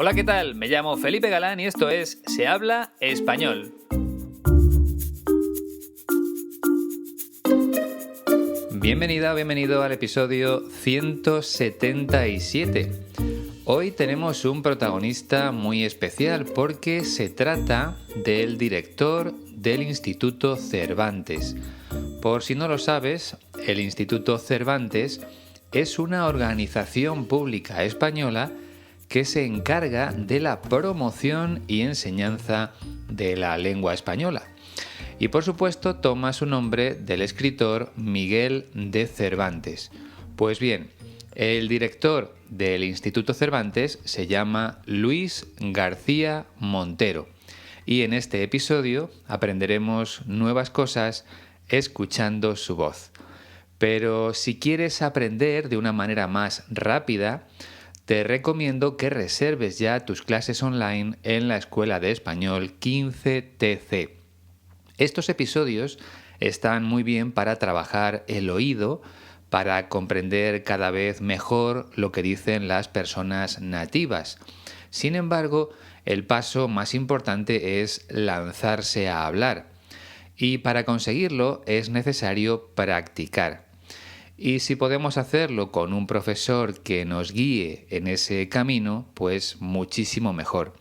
Hola, ¿qué tal? Me llamo Felipe Galán y esto es Se habla español. Bienvenida o bienvenido al episodio 177. Hoy tenemos un protagonista muy especial porque se trata del director del Instituto Cervantes. Por si no lo sabes, el Instituto Cervantes es una organización pública española que se encarga de la promoción y enseñanza de la lengua española. Y por supuesto toma su nombre del escritor Miguel de Cervantes. Pues bien, el director del Instituto Cervantes se llama Luis García Montero. Y en este episodio aprenderemos nuevas cosas escuchando su voz. Pero si quieres aprender de una manera más rápida, te recomiendo que reserves ya tus clases online en la Escuela de Español 15TC. Estos episodios están muy bien para trabajar el oído, para comprender cada vez mejor lo que dicen las personas nativas. Sin embargo, el paso más importante es lanzarse a hablar. Y para conseguirlo es necesario practicar. Y si podemos hacerlo con un profesor que nos guíe en ese camino, pues muchísimo mejor.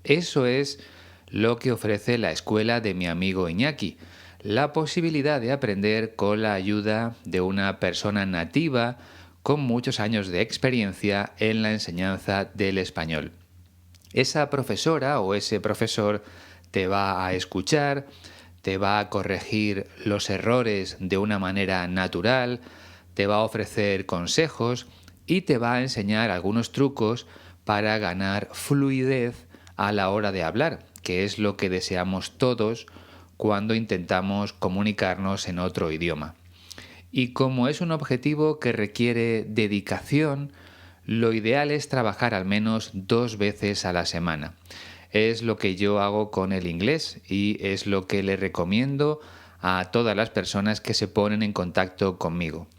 Eso es lo que ofrece la escuela de mi amigo Iñaki, la posibilidad de aprender con la ayuda de una persona nativa con muchos años de experiencia en la enseñanza del español. Esa profesora o ese profesor te va a escuchar, te va a corregir los errores de una manera natural, te va a ofrecer consejos y te va a enseñar algunos trucos para ganar fluidez a la hora de hablar, que es lo que deseamos todos cuando intentamos comunicarnos en otro idioma. Y como es un objetivo que requiere dedicación, lo ideal es trabajar al menos 2 veces a la semana. Es lo que yo hago con el inglés y es lo que le recomiendo a todas las personas que se ponen en contacto conmigo.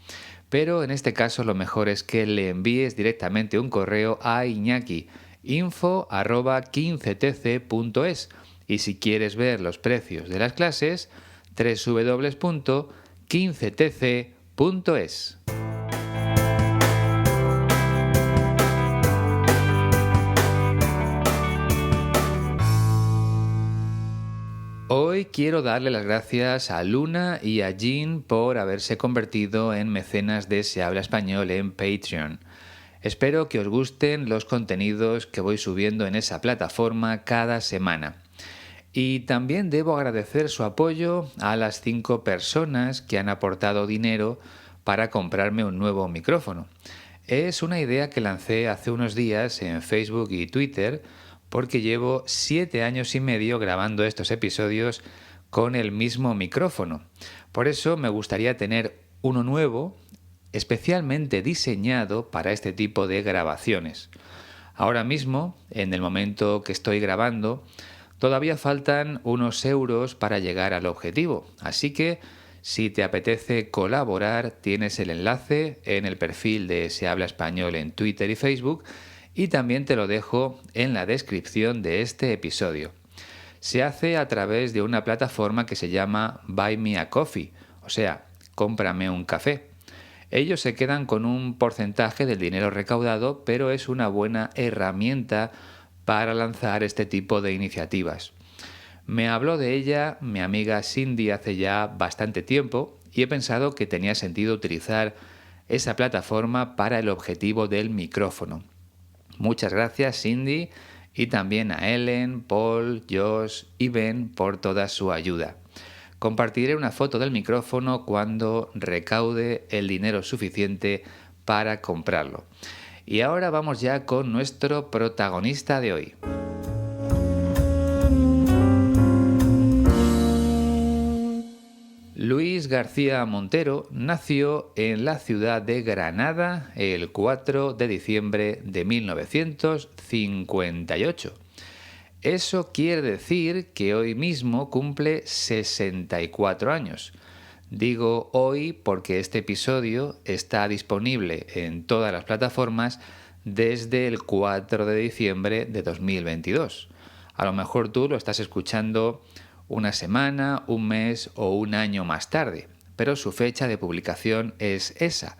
Pero en este caso lo mejor es que le envíes directamente un correo a Iñaki, info@15tc.es, y si quieres ver los precios de las clases, www.15tc.es. Hoy quiero darle las gracias a Luna y a Jean por haberse convertido en mecenas de Se habla español en Patreon. Espero que os gusten los contenidos que voy subiendo en esa plataforma cada semana. Y también debo agradecer su apoyo a las 5 personas que han aportado dinero para comprarme un nuevo micrófono. Es una idea que lancé hace unos días en Facebook y Twitter porque llevo 7 años y medio grabando estos episodios con el mismo micrófono. Por eso me gustaría tener uno nuevo, especialmente diseñado para este tipo de grabaciones. Ahora mismo, en el momento que estoy grabando, todavía faltan unos euros para llegar al objetivo, así que si te apetece colaborar, tienes el enlace en el perfil de Se habla español en Twitter y Facebook y también te lo dejo en la descripción de este episodio. Se hace a través de una plataforma que se llama Buy Me a Coffee, o sea, cómprame un café. Ellos se quedan con un porcentaje del dinero recaudado, pero es una buena herramienta para lanzar este tipo de iniciativas. Me habló de ella mi amiga Cindy hace ya bastante tiempo y he pensado que tenía sentido utilizar esa plataforma para el objetivo del micrófono. Muchas gracias Cindy y también a Ellen, Paul, Josh y Ben por toda su ayuda. Compartiré una foto del micrófono cuando recaude el dinero suficiente para comprarlo. Y ahora vamos ya con nuestro protagonista de hoy. Luis García Montero nació en la ciudad de Granada el 4 de diciembre de 1958. Eso quiere decir que hoy mismo cumple 64 años. Digo hoy porque este episodio está disponible en todas las plataformas desde el 4 de diciembre de 2022. A lo mejor tú lo estás escuchando una semana, un mes o un año más tarde, pero su fecha de publicación es esa,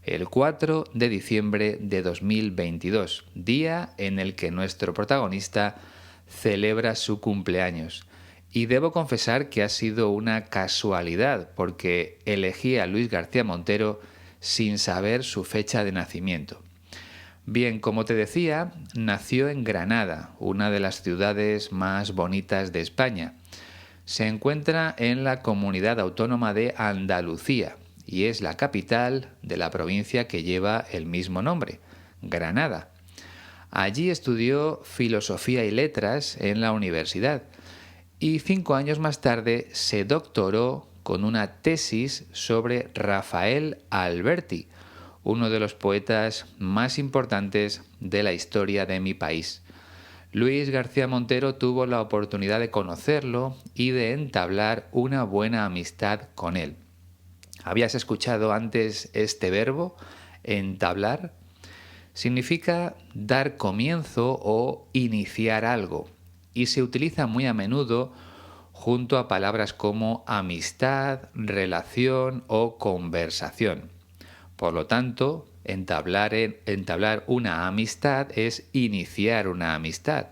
el 4 de diciembre de 2022, día en el que nuestro protagonista celebra su cumpleaños. Y debo confesar que ha sido una casualidad, porque elegí a Luis García Montero sin saber su fecha de nacimiento. Bien, como te decía, nació en Granada, una de las ciudades más bonitas de España. Se encuentra en la comunidad autónoma de Andalucía y es la capital de la provincia que lleva el mismo nombre, Granada. Allí estudió Filosofía y Letras en la universidad y 5 años más tarde se doctoró con una tesis sobre Rafael Alberti, uno de los poetas más importantes de la historia de mi país. Luis García Montero tuvo la oportunidad de conocerlo y de entablar una buena amistad con él. ¿Habías escuchado antes este verbo, entablar? Significa dar comienzo o iniciar algo y se utiliza muy a menudo junto a palabras como amistad, relación o conversación. Por lo tanto, entablar una amistad es iniciar una amistad.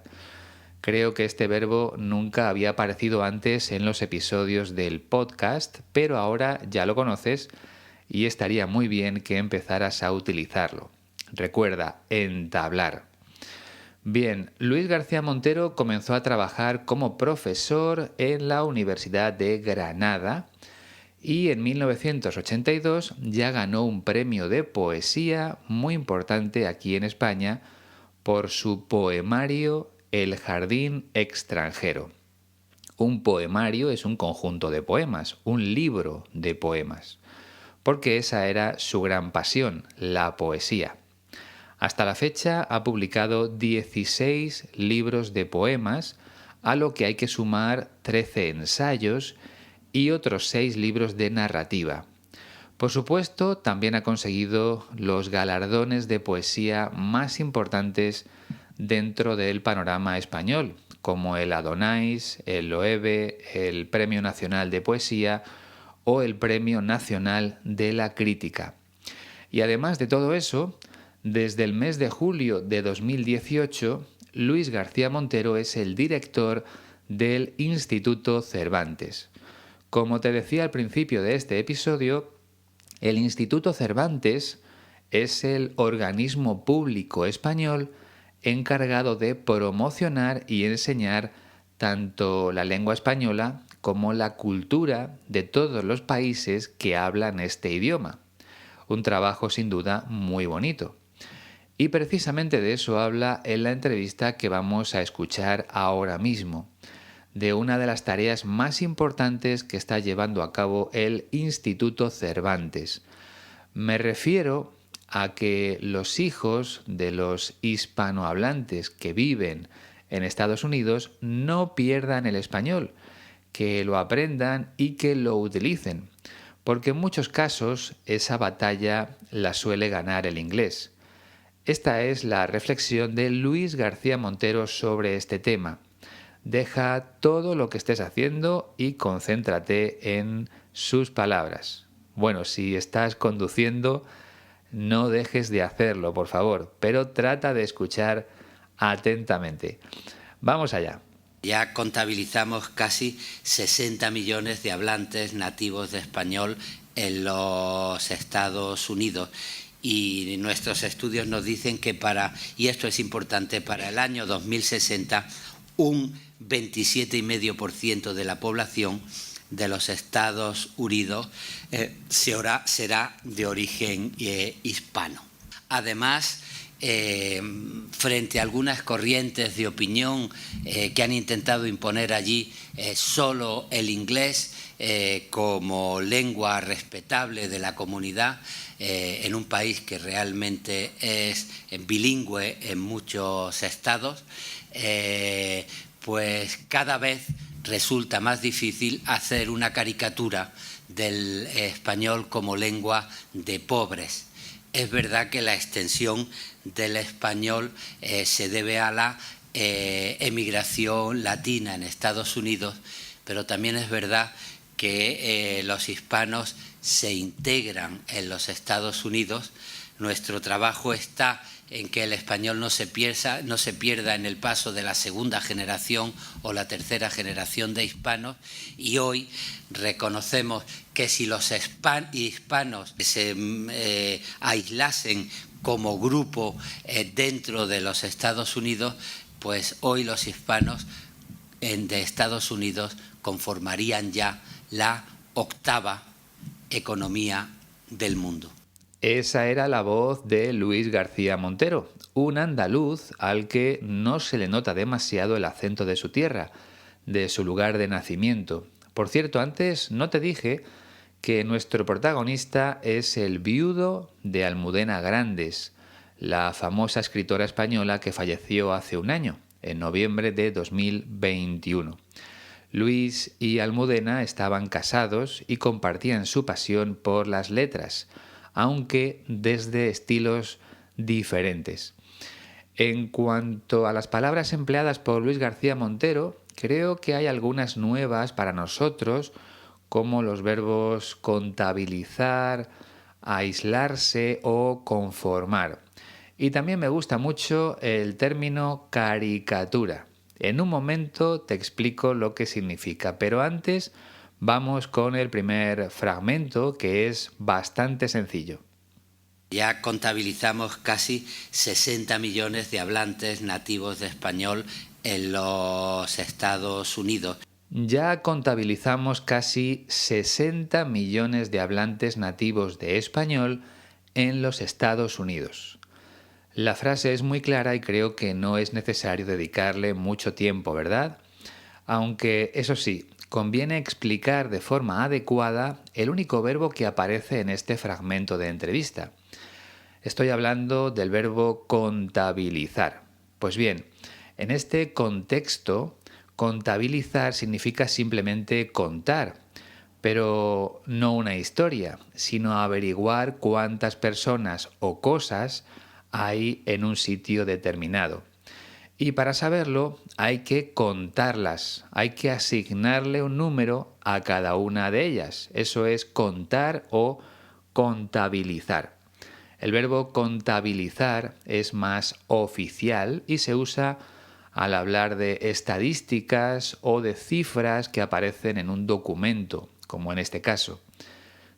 Creo que este verbo nunca había aparecido antes en los episodios del podcast, pero ahora ya lo conoces y estaría muy bien que empezaras a utilizarlo. Recuerda, entablar. Bien, Luis García Montero comenzó a trabajar como profesor en la Universidad de Granada y en 1982 ya ganó un premio de poesía muy importante aquí en España por su poemario El jardín extranjero. Un poemario es un conjunto de poemas, un libro de poemas, porque esa era su gran pasión, la poesía. Hasta la fecha ha publicado 16 libros de poemas, a lo que hay que sumar 13 ensayos y otros 6 libros de narrativa. Por supuesto, también ha conseguido los galardones de poesía más importantes dentro del panorama español, como el Adonais, el Loewe, el Premio Nacional de Poesía o el Premio Nacional de la Crítica. Y además de todo eso, desde el mes de julio de 2018, Luis García Montero es el director del Instituto Cervantes. Como te decía al principio de este episodio, el Instituto Cervantes es el organismo público español encargado de promocionar y enseñar tanto la lengua española como la cultura de todos los países que hablan este idioma. Un trabajo sin duda muy bonito. Y precisamente de eso habla en la entrevista que vamos a escuchar ahora mismo, de una de las tareas más importantes que está llevando a cabo el Instituto Cervantes. Me refiero a que los hijos de los hispanohablantes que viven en Estados Unidos no pierdan el español, que lo aprendan y que lo utilicen, porque en muchos casos esa batalla la suele ganar el inglés. Esta es la reflexión de Luis García Montero sobre este tema. Deja todo lo que estés haciendo y concéntrate en sus palabras. Bueno, si estás conduciendo, no dejes de hacerlo, por favor, pero trata de escuchar atentamente. Vamos allá. Ya contabilizamos casi 60 millones de hablantes nativos de español en los Estados Unidos. Y nuestros estudios nos dicen que y esto es importante, para el año 2060, un 27,5% de la población de los Estados Unidos será de origen hispano. Además, frente a algunas corrientes de opinión que han intentado imponer allí solo el inglés como lengua respetable de la comunidad, en un país que realmente es bilingüe en muchos estados, pues cada vez resulta más difícil hacer una caricatura del español como lengua de pobres. Es verdad que la extensión del español se debe a la emigración latina en Estados Unidos, pero también es verdad que los hispanos se integran en los Estados Unidos. Nuestro trabajo está en que el español no se pierda en el paso de la segunda generación o la tercera generación de hispanos, y hoy reconocemos que si los hispanos se aislasen como grupo dentro de los Estados Unidos, pues hoy los hispanos de Estados Unidos conformarían ya la octava economía del mundo. Esa era la voz de Luis García Montero, un andaluz al que no se le nota demasiado el acento de su tierra, de su lugar de nacimiento. Por cierto, antes no te dije que nuestro protagonista es el viudo de Almudena Grandes, la famosa escritora española que falleció hace un año, en noviembre de 2021. Luis y Almudena estaban casados y compartían su pasión por las letras, aunque desde estilos diferentes. En cuanto a las palabras empleadas por Luis García Montero, creo que hay algunas nuevas para nosotros, como los verbos contabilizar, aislarse o conformar. Y también me gusta mucho el término caricatura. En un momento te explico lo que significa, pero antes vamos con el primer fragmento, que es bastante sencillo. Ya contabilizamos casi 60 millones de hablantes nativos de español en los Estados Unidos. Ya contabilizamos casi 60 millones de hablantes nativos de español en los Estados Unidos. La frase es muy clara y creo que no es necesario dedicarle mucho tiempo, ¿verdad? Aunque, eso sí, conviene explicar de forma adecuada el único verbo que aparece en este fragmento de entrevista. Estoy hablando del verbo contabilizar. Pues bien, en este contexto, contabilizar significa simplemente contar, pero no una historia, sino averiguar cuántas personas o cosas hay en un sitio determinado. Y para saberlo hay que contarlas, hay que asignarle un número a cada una de ellas. Eso es contar o contabilizar. El verbo contabilizar es más oficial y se usa al hablar de estadísticas o de cifras que aparecen en un documento, como en este caso.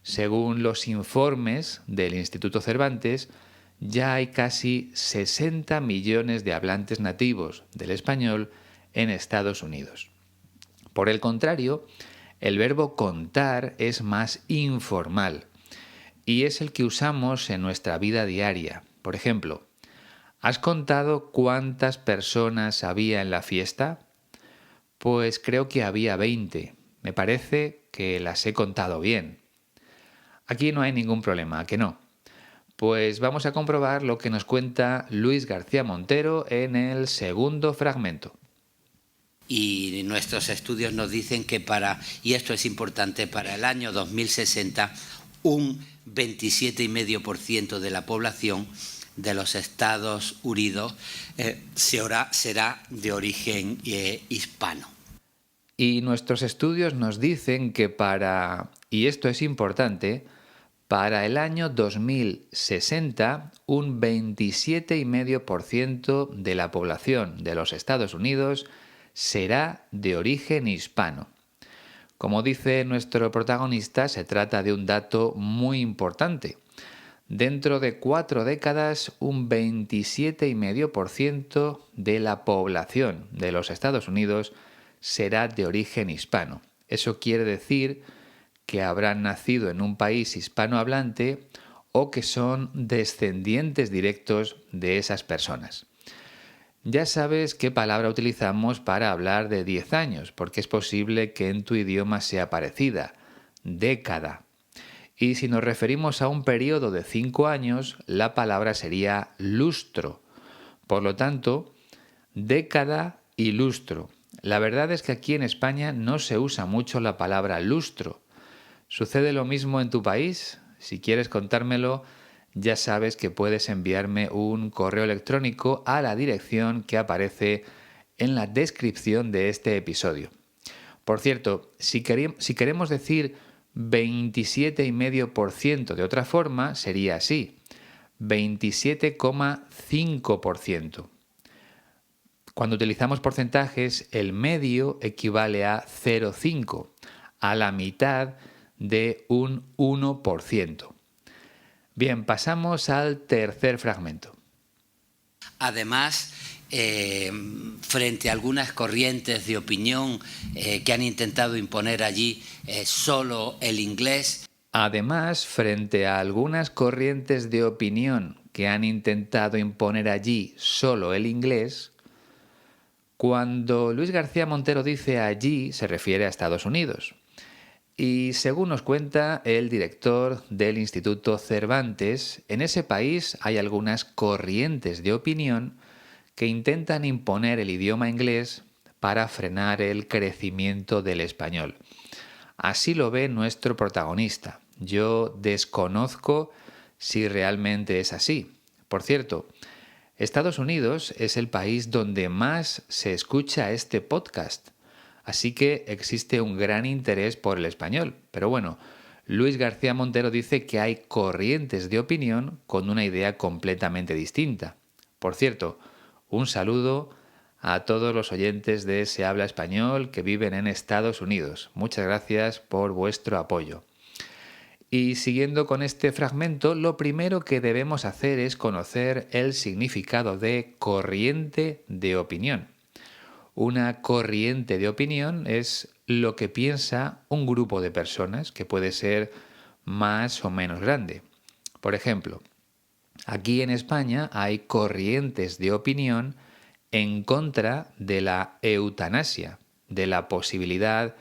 Según los informes del Instituto Cervantes, ya hay casi 60 millones de hablantes nativos del español en Estados Unidos. Por el contrario, el verbo contar es más informal y es el que usamos en nuestra vida diaria. Por ejemplo, ¿has contado cuántas personas había en la fiesta? Pues creo que había 20. Me parece que las he contado bien. Aquí no hay ningún problema, ¿a que no? Pues vamos a comprobar lo que nos cuenta Luis García Montero en el segundo fragmento. Y nuestros estudios nos dicen que y esto es importante, para el año 2060, un 27,5% de la población de los Estados Unidos será de origen hispano. Y nuestros estudios nos dicen que y esto es importante, para el año 2060, un 27,5% de la población de los Estados Unidos será de origen hispano. Como dice nuestro protagonista, se trata de un dato muy importante. Dentro de 4 décadas, un 27,5% de la población de los Estados Unidos será de origen hispano. Eso quiere decir que habrán nacido en un país hispanohablante o que son descendientes directos de esas personas. Ya sabes qué palabra utilizamos para hablar de 10 años, porque es posible que en tu idioma sea parecida, década. Y si nos referimos a un periodo de 5 años, la palabra sería lustro. Por lo tanto, década y lustro. La verdad es que aquí en España no se usa mucho la palabra lustro. ¿Sucede lo mismo en tu país? Si quieres contármelo, ya sabes que puedes enviarme un correo electrónico a la dirección que aparece en la descripción de este episodio. Por cierto, si queremos decir 27,5% de otra forma, sería así, 27,5%. Cuando utilizamos porcentajes, el medio equivale a 0,5, a la mitad de un 1%. Bien, pasamos al tercer fragmento. Además, frente a algunas corrientes de opinión que han intentado imponer allí solo el inglés. Además, frente a algunas corrientes de opinión que han intentado imponer allí solo el inglés, cuando Luis García Montero dice allí, se refiere a Estados Unidos. Y según nos cuenta el director del Instituto Cervantes, en ese país hay algunas corrientes de opinión que intentan imponer el idioma inglés para frenar el crecimiento del español. Así lo ve nuestro protagonista. Yo desconozco si realmente es así. Por cierto, Estados Unidos es el país donde más se escucha este podcast, así que existe un gran interés por el español. Pero bueno, Luis García Montero dice que hay corrientes de opinión con una idea completamente distinta. Por cierto, un saludo a todos los oyentes de Se Habla Español que viven en Estados Unidos. Muchas gracias por vuestro apoyo. Y siguiendo con este fragmento, lo primero que debemos hacer es conocer el significado de corriente de opinión. Una corriente de opinión es lo que piensa un grupo de personas, que puede ser más o menos grande. Por ejemplo, aquí en España hay corrientes de opinión en contra de la eutanasia, de la posibilidad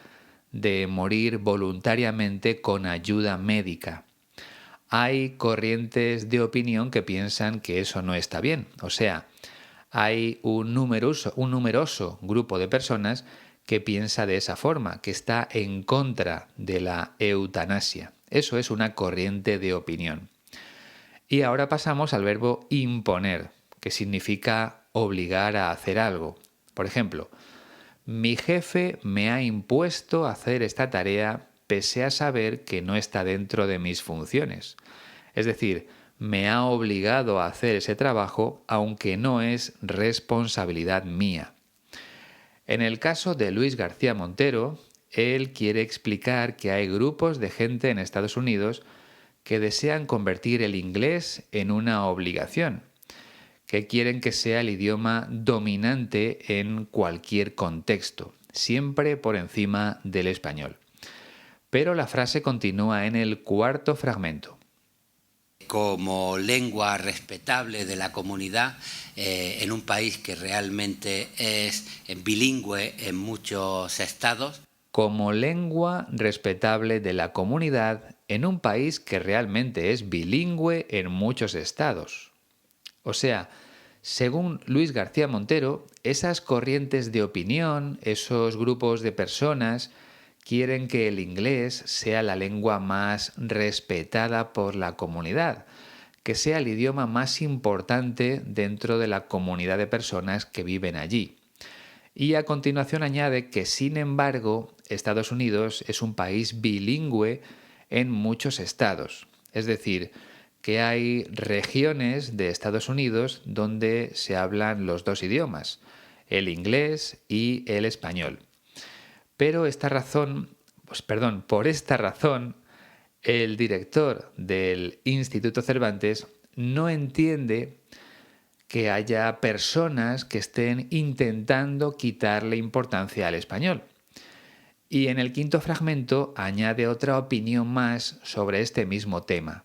de morir voluntariamente con ayuda médica. Hay corrientes de opinión que piensan que eso no está bien. O sea, hay un numeroso grupo de personas que piensa de esa forma, que está en contra de la eutanasia. Eso es una corriente de opinión. Y ahora pasamos al verbo imponer, que significa obligar a hacer algo. Por ejemplo, mi jefe me ha impuesto hacer esta tarea pese a saber que no está dentro de mis funciones. Es decir, me ha obligado a hacer ese trabajo aunque no es responsabilidad mía. En el caso de Luis García Montero, él quiere explicar que hay grupos de gente en Estados Unidos que desean convertir el inglés en una obligación, que quieren que sea el idioma dominante en cualquier contexto, siempre por encima del español. Pero la frase continúa en el cuarto fragmento. Como lengua respetable de la comunidad, en un país que realmente es bilingüe en muchos estados. Como lengua respetable de la comunidad en un país que realmente es bilingüe en muchos estados. O sea, según Luis García Montero, esas corrientes de opinión, esos grupos de personas, quieren que el inglés sea la lengua más respetada por la comunidad, que sea el idioma más importante dentro de la comunidad de personas que viven allí. Y a continuación añade que, sin embargo, Estados Unidos es un país bilingüe en muchos estados. Es decir, que hay regiones de Estados Unidos donde se hablan los dos idiomas, el inglés y el español. Pero por esta razón, el director del Instituto Cervantes no entiende que haya personas que estén intentando quitarle importancia al español. Y en el quinto fragmento añade otra opinión más sobre este mismo tema.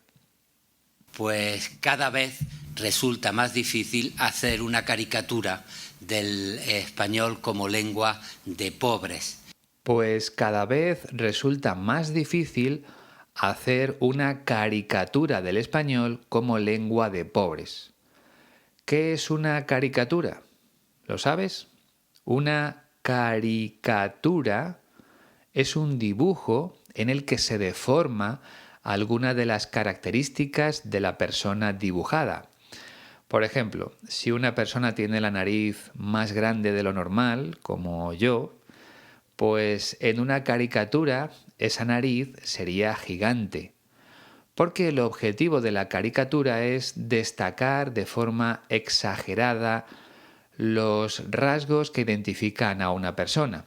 Pues cada vez resulta más difícil hacer una caricatura del español como lengua de pobres. Pues cada vez resulta más difícil hacer una caricatura del español como lengua de pobres. ¿Qué es una caricatura? ¿Lo sabes? Una caricatura es un dibujo en el que se deforma alguna de las características de la persona dibujada. Por ejemplo, si una persona tiene la nariz más grande de lo normal, como yo, pues en una caricatura esa nariz sería gigante, porque el objetivo de la caricatura es destacar de forma exagerada los rasgos que identifican a una persona.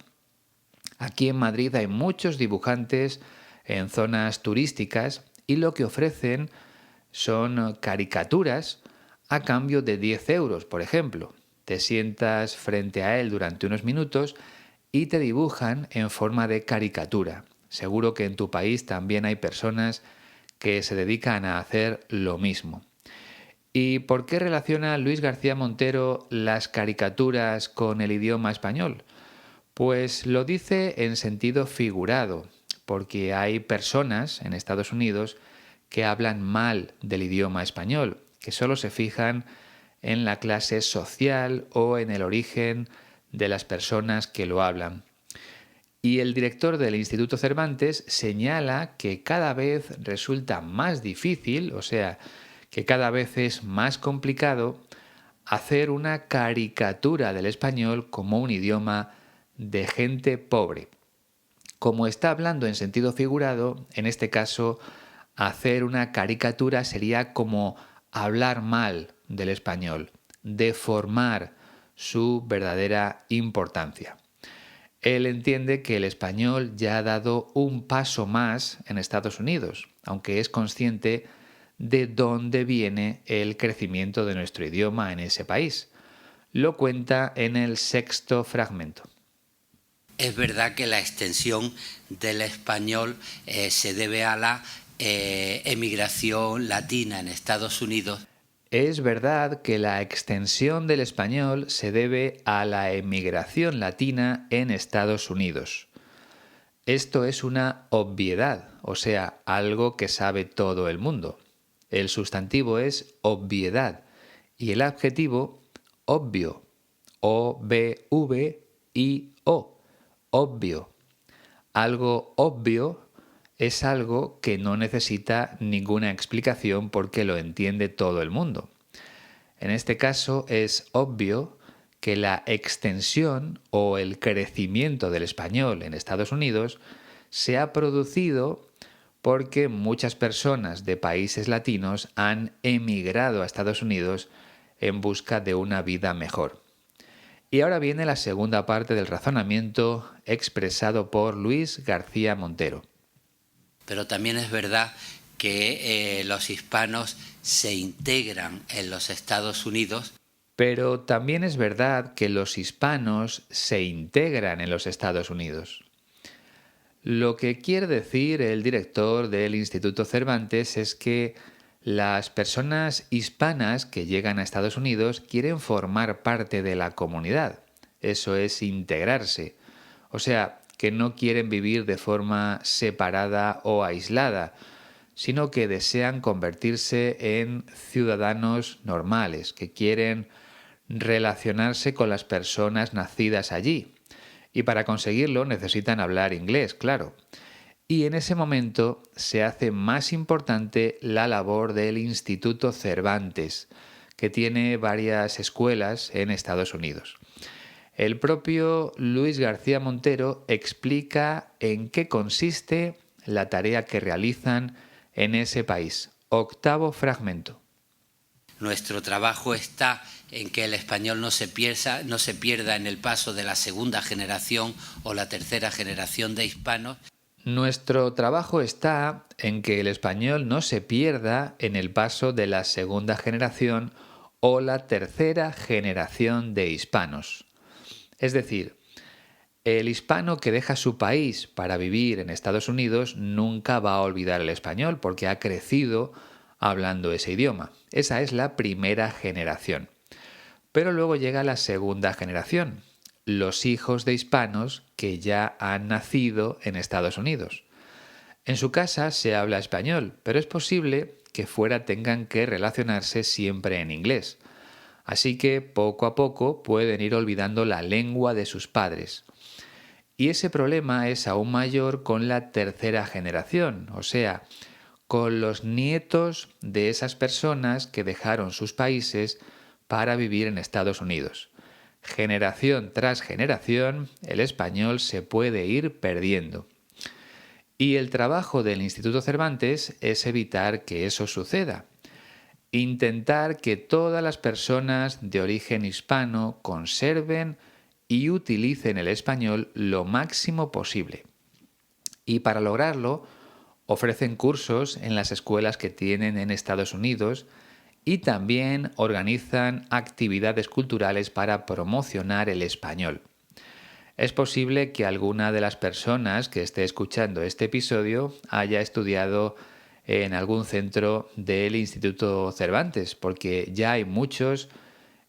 Aquí en Madrid hay muchos dibujantes en zonas turísticas y lo que ofrecen son caricaturas a cambio de 10 euros, por ejemplo. Te sientas frente a él durante unos minutos y te dibujan en forma de caricatura. Seguro que en tu país también hay personas que se dedican a hacer lo mismo. ¿Y por qué relaciona Luis García Montero las caricaturas con el idioma español? Pues lo dice en sentido figurado, porque hay personas en Estados Unidos que hablan mal del idioma español, que solo se fijan en la clase social o en el origen de las personas que lo hablan. Y el director del Instituto Cervantes señala que cada vez resulta más difícil, o sea, que cada vez es más complicado hacer una caricatura del español como un idioma de gente pobre. Como está hablando en sentido figurado, en este caso, hacer una caricatura sería como hablar mal del español, deformar su verdadera importancia. Él entiende que el español ya ha dado un paso más en Estados Unidos, aunque es consciente de dónde viene el crecimiento de nuestro idioma en ese país. Lo cuenta en el 6º fragmento. Es verdad que la extensión del español se debe a la emigración latina en Estados Unidos. Es verdad que la extensión del español se debe a la emigración latina en Estados Unidos. Esto es una obviedad, o sea, algo que sabe todo el mundo. El sustantivo es obviedad y el adjetivo obvio, O-B-V-I-O, obvio. Algo obvio es algo que no necesita ninguna explicación porque lo entiende todo el mundo. En este caso es obvio que la extensión o el crecimiento del español en Estados Unidos se ha producido porque muchas personas de países latinos han emigrado a Estados Unidos en busca de una vida mejor. Y ahora viene la segunda parte del razonamiento expresado por Luis García Montero. Pero también es verdad que los hispanos se integran en los Estados Unidos. Pero también es verdad que los hispanos se integran en los Estados Unidos. Lo que quiere decir el director del Instituto Cervantes es que las personas hispanas que llegan a Estados Unidos quieren formar parte de la comunidad. Eso es integrarse. O sea, que no quieren vivir de forma separada o aislada, sino que desean convertirse en ciudadanos normales, que quieren relacionarse con las personas nacidas allí. Y para conseguirlo necesitan hablar inglés, claro. Y en ese momento se hace más importante la labor del Instituto Cervantes, que tiene varias escuelas en Estados Unidos. El propio Luis García Montero explica en qué consiste la tarea que realizan en ese país. 8º fragmento. Nuestro trabajo está en que el español no se pierda en el paso de la segunda generación o la tercera generación de hispanos. Nuestro trabajo está en que el español no se pierda en el paso de la segunda generación o la tercera generación de hispanos. Es decir, el hispano que deja su país para vivir en Estados Unidos nunca va a olvidar el español porque ha crecido hablando ese idioma. Esa es la primera generación. Pero luego llega la segunda generación, los hijos de hispanos que ya han nacido en Estados Unidos. En su casa se habla español, pero es posible que fuera tengan que relacionarse siempre en inglés. Así que poco a poco pueden ir olvidando la lengua de sus padres. Y ese problema es aún mayor con la tercera generación, o sea, con los nietos de esas personas que dejaron sus países para vivir en Estados Unidos. Generación tras generación, el español se puede ir perdiendo. Y el trabajo del Instituto Cervantes es evitar que eso suceda. Intentar que todas las personas de origen hispano conserven y utilicen el español lo máximo posible. Y para lograrlo, ofrecen cursos en las escuelas que tienen en Estados Unidos y también organizan actividades culturales para promocionar el español. Es posible que alguna de las personas que esté escuchando este episodio haya estudiado en algún centro del Instituto Cervantes, porque ya hay muchos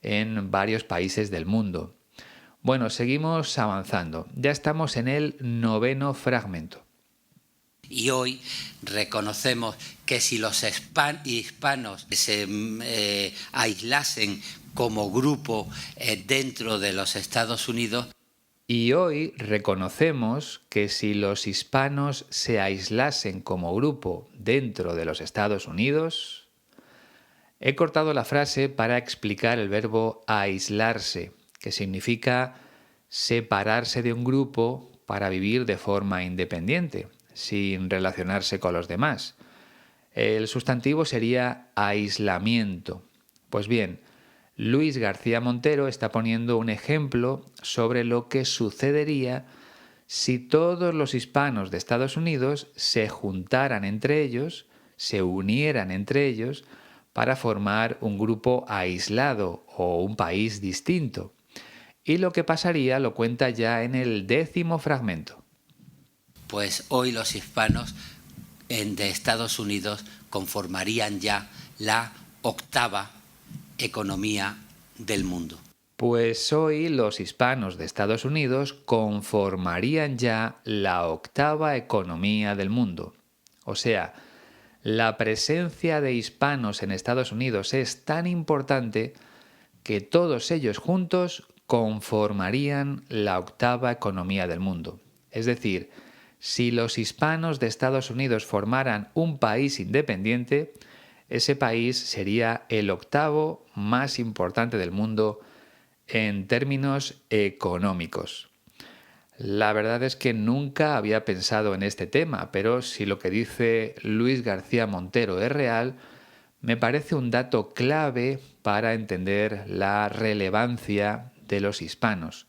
en varios países del mundo. Bueno, seguimos avanzando. Ya estamos en el 9º fragmento. Y hoy reconocemos que si los hispanos se aislasen como grupo dentro de los Estados Unidos. Y hoy reconocemos que si los hispanos se aislasen como grupo dentro de los Estados Unidos. He cortado la frase para explicar el verbo aislarse, que significa separarse de un grupo para vivir de forma independiente, sin relacionarse con los demás. El sustantivo sería aislamiento. Pues bien, Luis García Montero está poniendo un ejemplo sobre lo que sucedería si todos los hispanos de Estados Unidos se juntaran entre ellos, se unieran entre ellos, para formar un grupo aislado o un país distinto. Y lo que pasaría lo cuenta ya en el 10º fragmento. Pues hoy los hispanos de Estados Unidos conformarían ya la 8ª economía del mundo. Pues hoy los hispanos de Estados Unidos conformarían ya la 8ª economía del mundo. O sea, la presencia de hispanos en Estados Unidos es tan importante que todos ellos juntos conformarían la 8ª economía del mundo. Es decir, si los hispanos de Estados Unidos formaran un país independiente, ese país sería el 8º más importante del mundo en términos económicos. La verdad es que nunca había pensado en este tema, pero si lo que dice Luis García Montero es real, me parece un dato clave para entender la relevancia de los hispanos.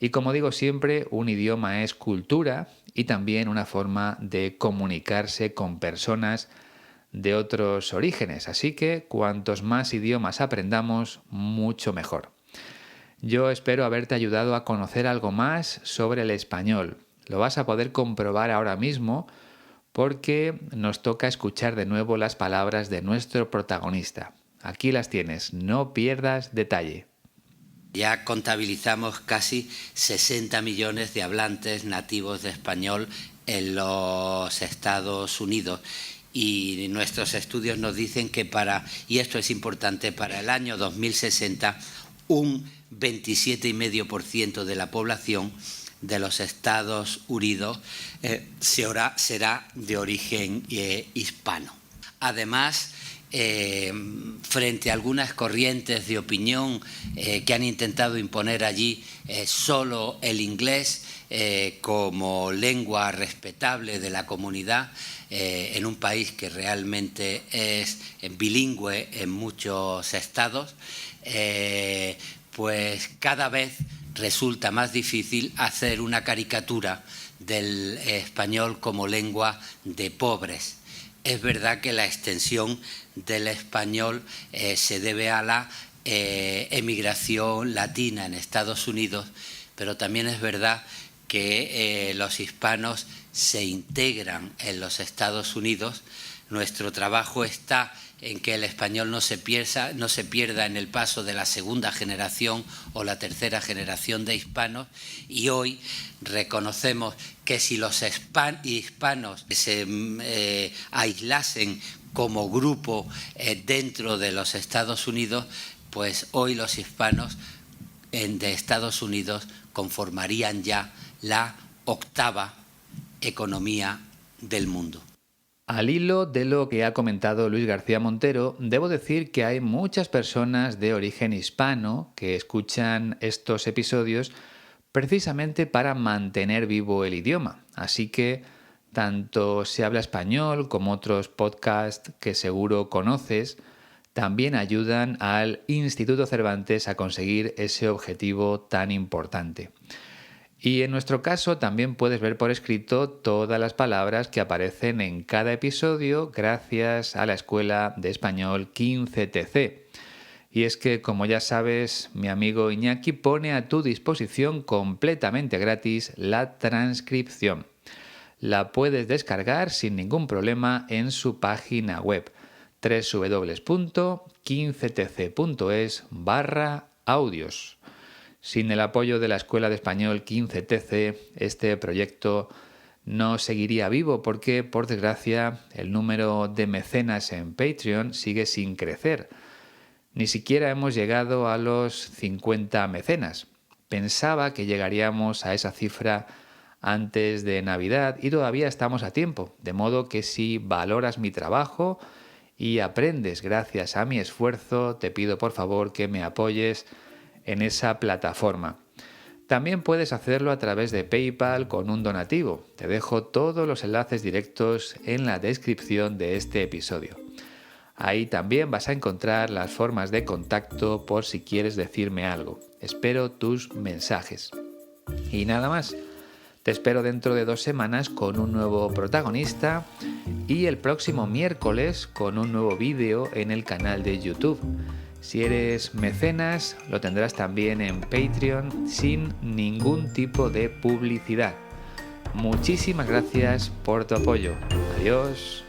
Y como digo siempre, un idioma es cultura y también una forma de comunicarse con personas de otros orígenes. Así que cuantos más idiomas aprendamos, mucho mejor. Yo espero haberte ayudado a conocer algo más sobre el español. Lo vas a poder comprobar ahora mismo porque nos toca escuchar de nuevo las palabras de nuestro protagonista. Aquí las tienes, no pierdas detalle. Ya contabilizamos casi 60 millones de hablantes nativos de español en los Estados Unidos. Y nuestros estudios nos dicen que y esto es importante, para el año 2060, un 27,5% de la población de los Estados Unidos será de origen hispano. Además, frente a algunas corrientes de opinión que han intentado imponer allí solo el inglés como lengua respetable de la comunidad, en un país que realmente es bilingüe en muchos estados, pues cada vez resulta más difícil hacer una caricatura del español como lengua de pobres. Es verdad que la extensión del español se debe a la emigración latina en Estados Unidos, pero también es verdad que los hispanos se integran en los Estados Unidos. Nuestro trabajo está en que el español no se pierda en el paso de la segunda generación o la tercera generación de hispanos, y hoy reconocemos que si los hispanos se aislasen como grupo dentro de los Estados Unidos, pues hoy los hispanos de Estados Unidos conformarían ya la 8ª economía del mundo. Al hilo de lo que ha comentado Luis García Montero, debo decir que hay muchas personas de origen hispano que escuchan estos episodios precisamente para mantener vivo el idioma. Así que tanto Se habla español como otros podcasts que seguro conoces también ayudan al Instituto Cervantes a conseguir ese objetivo tan importante. Y en nuestro caso también puedes ver por escrito todas las palabras que aparecen en cada episodio gracias a la Escuela de Español 15TC. Y es que, como ya sabes, mi amigo Iñaki pone a tu disposición completamente gratis la transcripción. La puedes descargar sin ningún problema en su página web www.15tc.es/audios. Sin el apoyo de la Escuela de Español 15TC, este proyecto no seguiría vivo porque, por desgracia, el número de mecenas en Patreon sigue sin crecer. Ni siquiera hemos llegado a los 50 mecenas. Pensaba que llegaríamos a esa cifra antes de Navidad y todavía estamos a tiempo, de modo que si valoras mi trabajo y aprendes gracias a mi esfuerzo, te pido por favor que me apoyes en esa plataforma. También puedes hacerlo a través de PayPal con un donativo. Te dejo todos los enlaces directos en la descripción de este episodio. Ahí también vas a encontrar las formas de contacto por si quieres decirme algo. Espero tus mensajes. Y nada más. Te espero dentro de 2 semanas con un nuevo protagonista y el próximo miércoles con un nuevo vídeo en el canal de YouTube. Si eres mecenas, lo tendrás también en Patreon sin ningún tipo de publicidad. Muchísimas gracias por tu apoyo. Adiós.